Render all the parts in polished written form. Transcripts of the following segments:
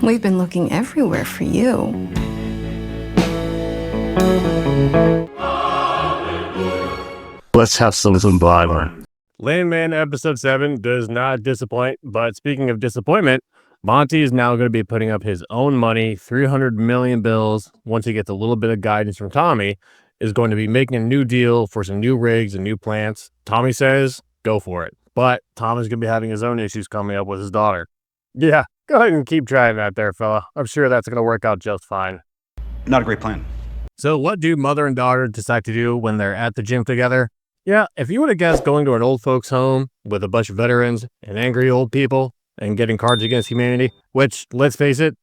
We've been looking everywhere for you. Let's have some Bible. Landman episode 7 does not disappoint, but speaking of disappointment, Monty is now going to be putting up his own money, 300 million bills, once he gets a little bit of guidance from Tommy, is going to be making a new deal for some new rigs and new plants. Tommy says, go for it. But Tommy's going to be having his own issues coming up with his daughter. Yeah, go ahead and keep trying that there, fella. I'm sure that's going to work out just fine. Not a great plan. So what do mother and daughter decide to do when they're at the gym together? Yeah, if you would have guessed going to an old folks home with a bunch of veterans and angry old people and getting Cards Against Humanity, which, let's face it,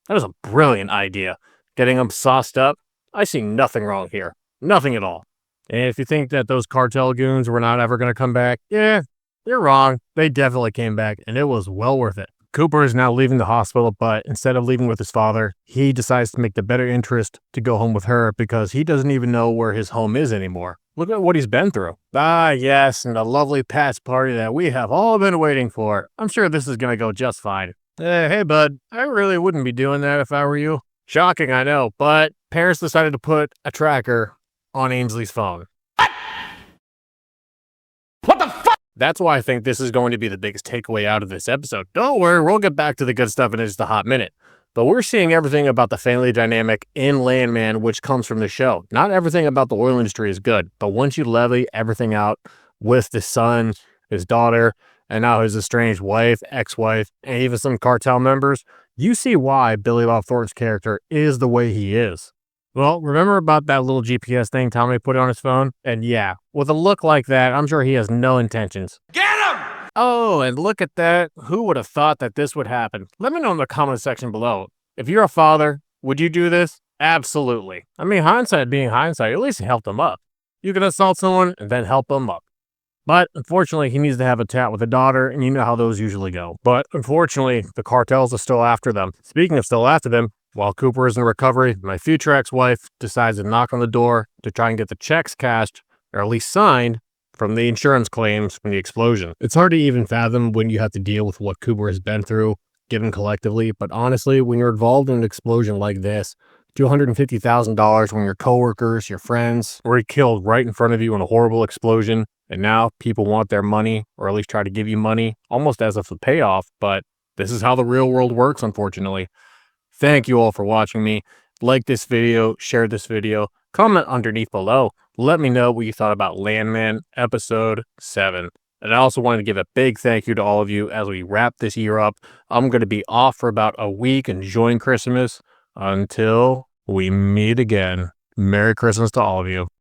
that is a brilliant idea. Getting them sauced up, I see nothing wrong here. Nothing at all. And if you think that those cartel goons were not ever going to come back, yeah, you're wrong. They definitely came back, and it was well worth it. Cooper is now leaving the hospital, but instead of leaving with his father, he decides to make the better interest to go home with her because he doesn't even know where his home is anymore. Look at what he's been through. Ah, yes, and the lovely Pat's party that we have all been waiting for. I'm sure this is going to go just fine. Hey, bud, I really wouldn't be doing that if I were you. Shocking, I know, but parents decided to put a tracker on Ainsley's phone. What the fuck? That's why I think this is going to be the biggest takeaway out of this episode. Don't worry, we'll get back to the good stuff in just a hot minute. But we're seeing everything about the family dynamic in Landman, which comes from the show. Not everything about the oil industry is good, but once you levy everything out with the son, his daughter, and now his estranged wife, ex-wife, and even some cartel members, you see why Billy Bob Thornton's character is the way he is. Well, remember about that little GPS thing Tommy put on his phone? And yeah, with a look like that, I'm sure he has no intentions. Get him! Oh, and look at that. Who would have thought that this would happen? Let me know in the comment section below. If you're a father, would you do this? Absolutely. I mean, hindsight being hindsight, at least help them up. You can assault someone and then help them up. But unfortunately, he needs to have a chat with a daughter, and you know how those usually go. But unfortunately, the cartels are still after them. Speaking of still after them, while Cooper is in recovery, my future ex-wife decides to knock on the door to try and get the checks cashed, or at least signed, from the insurance claims from the explosion. It's hard to even fathom when you have to deal with what Cooper has been through, given collectively, but honestly, when you're involved in an explosion like this, $250,000 when your coworkers, your friends, were killed right in front of you in a horrible explosion, and now people want their money, or at least try to give you money, almost as if a payoff, but this is how the real world works, unfortunately. Thank you all for watching me. Like this video, share this video, comment underneath below. Let me know what you thought about Landman episode 7. And I also wanted to give a big thank you to all of you as we wrap this year up. I'm going to be off for about a week enjoying Christmas until we meet again. Merry Christmas to all of you.